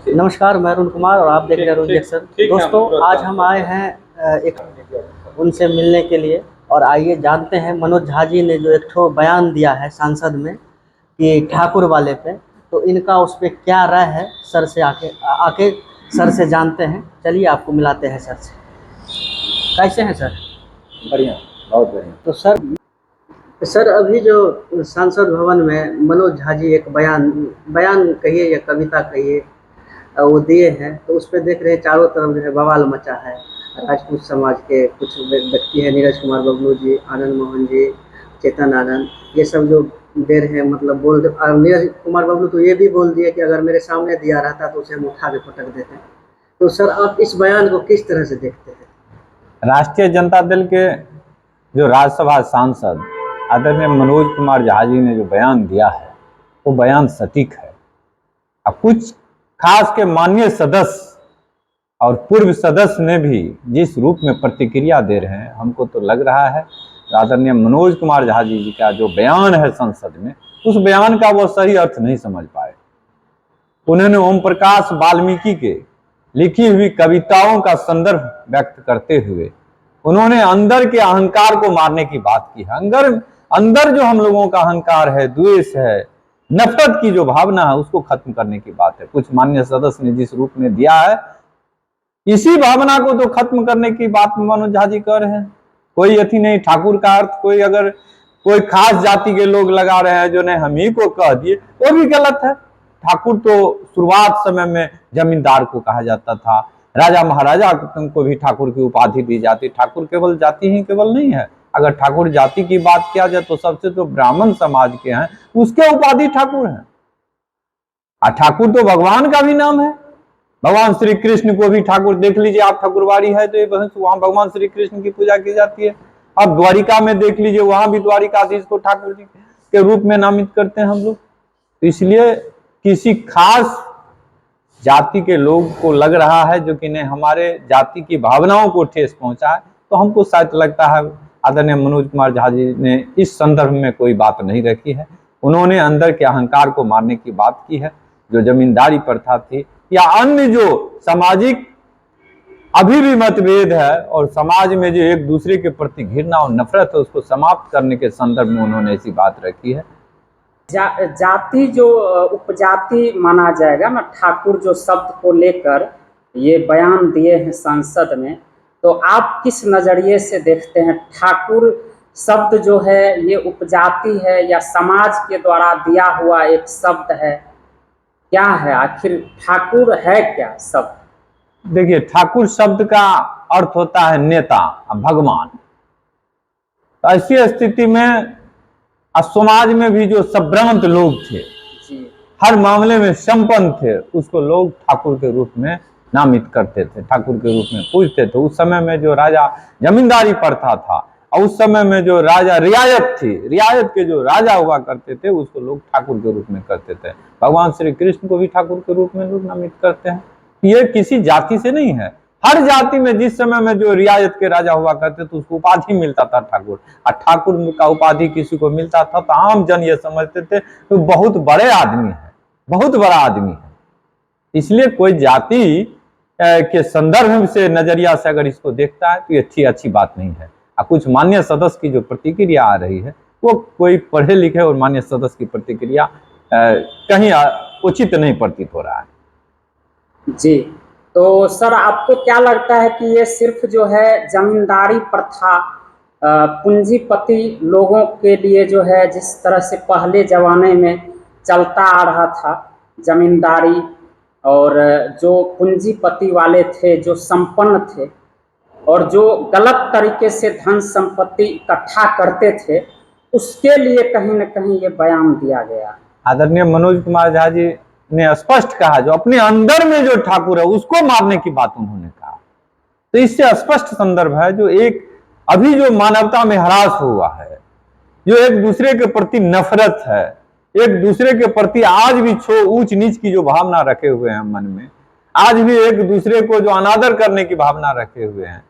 नमस्कार, मैं अरुण कुमार और आप देख रहे हैं अरुण जैक्सन। दोस्तों, आज हम आए हैं एक उनसे मिलने के लिए। और आइए जानते हैं मनोज झा जी ने जो एक ठो बयान दिया है सांसद में कि ठाकुर वाले पे, तो इनका उस पर क्या राय है। सर से आके आके सर से जानते हैं। चलिए आपको मिलाते हैं सर से। कैसे हैं सर? बढ़िया, बहुत बढ़िया। तो सर अभी जो सांसद भवन में मनोज झा जी एक बयान बयान कहिए या कविता कहिए वो दिए हैं, तो उस पर देख रहे हैं चारों तरफ जो है बवाल मचा है। राजपूत समाज के कुछ व्यक्ति हैं, नीरज कुमार बबलू जी, आनंद मोहन जी, चेतन आनंद, ये सब जो दे रहे हैं, मतलब नीरज कुमार बबलू तो ये भी बोल दिए कि अगर मेरे सामने दिया रहता तो उसे हम उठा के पटक देते हैं। तो सर आप इस बयान को किस तरह से देखते हैं? राष्ट्रीय जनता दल के जो राज्यसभा सांसद आदरणीय मनोज कुमार झा जी ने जो बयान दिया है वो बयान सटीक है। अब कुछ खास के माननीय सदस्य और पूर्व सदस्य ने भी जिस रूप में प्रतिक्रिया दे रहे हैं, हमको तो लग रहा है आदरणीय मनोज कुमार झा जी का जो बयान है संसद में, उस बयान का वो सही अर्थ नहीं समझ पाए। उन्होंने ओम प्रकाश वाल्मीकि के लिखी हुई कविताओं का संदर्भ व्यक्त करते हुए उन्होंने अंदर के अहंकार को मारने की बात की है। अंदर जो हम लोगों का अहंकार है, द्वेष है, नफरत की जो भावना है, उसको खत्म करने की बात है। कुछ माननीय सदस्य ने जिस रूप में दिया है, इसी भावना को तो खत्म करने की बात मनोज झा जी कर रहे हैं। कोई अथी नहीं, ठाकुर का अर्थ कोई अगर कोई खास जाति के लोग लगा रहे हैं जो नहीं हम ही को कह दिए, वो भी गलत है। ठाकुर तो शुरुआत समय में जमींदार को कहा जाता था, राजा महाराजा को भी ठाकुर की उपाधि दी जाती। ठाकुर केवल जाति ही केवल नहीं है। अगर ठाकुर जाति की बात किया जाए तो सबसे तो ब्राह्मण समाज के हैं, उसके उपाधि ठाकुर है। और ठाकुर तो भगवान का भी नाम है। भगवान श्री कृष्ण को भी ठाकुर देख लीजिए आप, ठाकुरवाड़ी है तो ये वहां भगवान श्री कृष्ण की पूजा की जाती है। अब द्वारिका में देख लीजिए, वहां भी द्वारिकाधीश को ठाकुर जी के रूप में नामित करते हैं हम लोग। तो इसलिए किसी खास जाति के लोग को लग रहा है जो कि ने हमारे जाति की भावनाओं को ठेस पहुंचा है, तो हमको शायद लगता है आदरणीय मनोज कुमार झा जी ने इस संदर्भ में कोई बात नहीं रखी है। उन्होंने अंदर के अहंकार को मारने की बात की है। जो जमींदारी प्रथा थी या अन्य जो सामाजिक अभी भी मतभेद है और समाज में जो एक दूसरे के प्रति घृणा और नफरत है, उसको समाप्त करने के संदर्भ में उन्होंने ऐसी बात रखी है। जाति जो उपजाति माना जाएगा ना, ठाकुर जो शब्द को लेकर ये बयान दिए हैं संसद में, तो आप किस नज़रिए से देखते हैं? ठाकुर शब्द जो है ये उपजाति है या समाज के द्वारा दिया हुआ एक शब्द है? क्या है आखिर ठाकुर है क्या शब्द? देखिए, ठाकुर शब्द का अर्थ होता है नेता, भगवान। तो ऐसी स्थिति में समाज में भी जो संभ्रांत लोग थे, हर मामले में संपन्न थे, उसको लोग ठाकुर के रूप में नामित करते थे, ठाकुर के रूप में पूजते थे। उस समय में जो राजा जमींदारी प्रथा था और उस समय में जो राजा रियायत थी, रियायत के जो राजा हुआ करते थे, उसको लोग ठाकुर के रूप में करते थे। भगवान श्री कृष्ण को भी ठाकुर के रूप में लोग नामित करते हैं। ये किसी जाति से नहीं है। हर जाति में जिस समय में जो रियायत के राजा हुआ करते थे उसको उपाधि मिलता था ठाकुर। और ठाकुर का उपाधि किसी को मिलता था तो आम जन ये समझते थे तो बहुत बड़े आदमी है, बहुत बड़ा आदमी है। इसलिए कोई जाति के संदर्भ से नजरिया से अगर इसको देखता है तो ये अच्छी बात नहीं है। और कुछ माननीय सदस्य की जो प्रतिक्रिया आ रही है वो कोई पढ़े लिखे और माननीय सदस्य की प्रतिक्रिया कहीं उचित नहीं प्रतीत हो रहा है। जी, तो सर आपको क्या लगता है कि ये सिर्फ जो है जमींदारी प्रथा पूंजीपति लोगों के लिए जो है, जिस तरह से पहले जमाने में चलता आ रहा था जमींदारी, और जो पूंजीपति वाले थे, जो संपन्न थे और जो गलत तरीके से धन संपत्ति इकट्ठा करते थे, उसके लिए कहीं न कहीं ये बयान दिया गया? आदरणीय मनोज कुमार झा जी ने स्पष्ट कहा, जो अपने अंदर में जो ठाकुर है उसको मारने की बात उन्होंने कहा। तो इससे स्पष्ट संदर्भ है जो एक अभी जो मानवता में ह्रास हुआ है, जो एक दूसरे के प्रति नफरत है, एक दूसरे के प्रति आज भी ऊंच नीच की जो भावना रखे हुए हैं मन में, आज भी एक दूसरे को जो अनादर करने की भावना रखे हुए हैं,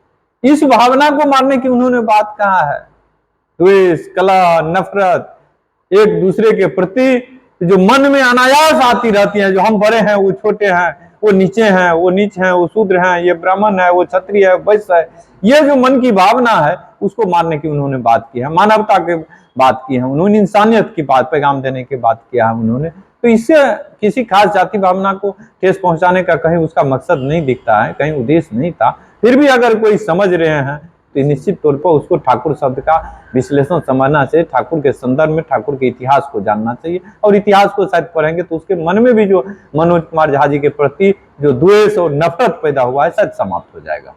इस भावना को मारने की उन्होंने बात कहा है। द्वेष, कलह, नफरत, एक दूसरे के प्रति जो मन में अनायास आती रहती है, जो हम बड़े हैं वो छोटे हैं, वो नीचे हैं, वो नीच हैं, वो शूद्र हैं, ये ब्राह्मण है, वो क्षत्रिय है, वैश्य है। ये जो मन की भावना है उसको मारने की उन्होंने बात की है, मानवता की बात की है उन्होंने, इंसानियत की बात, पैगाम देने की बात किया है उन्होंने। तो इससे किसी खास जाति भावना को ठेस पहुंचाने का कहीं उसका मकसद नहीं दिखता है, कहीं उद्देश्य नहीं था। फिर भी अगर कोई समझ रहे हैं तो निश्चित तौर पर उसको ठाकुर शब्द का विश्लेषण समझना चाहिए, ठाकुर के संदर्भ में ठाकुर के इतिहास को जानना चाहिए। और इतिहास को शायद पढ़ेंगे तो उसके मन में भी जो मनोज कुमार झा जी के प्रति जो द्वेष और नफरत पैदा हुआ है शायद समाप्त हो जाएगा।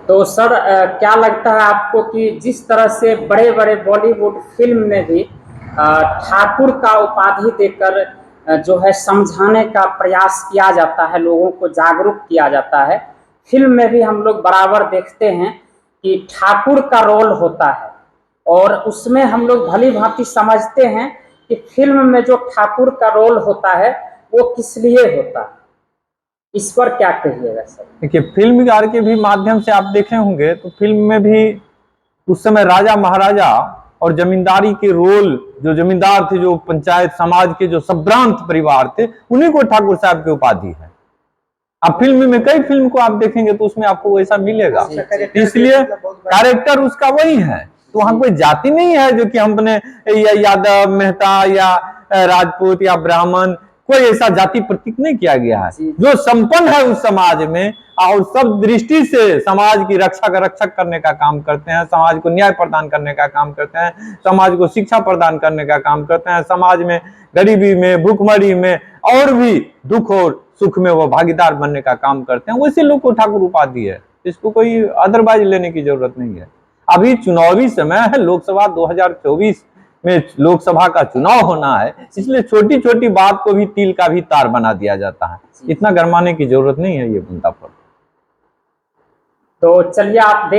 तो सर क्या लगता है आपको कि जिस तरह से बड़े बड़े बॉलीवुड फिल्म में भी ठाकुर का उपाधि देकर जो है समझाने का प्रयास किया जाता है, लोगों को जागरूक किया जाता है, फिल्म में भी हम लोग बराबर देखते हैं कि ठाकुर का रोल होता है और उसमें हम लोग भली भांति समझते हैं कि फिल्म में जो ठाकुर का रोल होता है वो किस लिए होता है। इस पर क्या कहिएगा सर? देखिए, फिल्मकार के भी माध्यम से आप देखे होंगे तो फिल्म में भी उस समय राजा महाराजा और जमींदारी के रोल, जो जमींदार थे, जो पंचायत समाज के जो संभ्रांत परिवार थे, उन्हीं को ठाकुर साहब की उपाधि है। आप फिल्म में कई फिल्म को आप देखेंगे तो उसमें आपको वैसा मिलेगा, इसलिए कैरेक्टर उसका वही है। तो वहां कोई जाति नहीं है जो कि हमने यादव, मेहता या राजपूत या ब्राह्मण, कोई ऐसा जाति प्रतीक नहीं किया गया है। जो संपन्न है उस समाज में और सब दृष्टि से समाज की रक्षक करने का काम करते हैं, समाज को न्याय प्रदान करने का काम करते हैं, समाज को शिक्षा प्रदान करने का काम करते हैं, समाज में गरीबी में, भूखमरी में और भी दुख और सुख में वो भागीदार बनने का काम करते हैं, वैसे लोग को ठाकुर उपाधि है। इसको कोई अदरवाइज लेने की जरूरत नहीं है। अभी चुनावी समय है, लोकसभा 2024 में लोकसभा का चुनाव होना है, इसलिए छोटी छोटी बात को भी तिल का भी तार बना दिया जाता है। इतना गरमाने की जरूरत नहीं है ये बनता पर। तो चलिए आप देख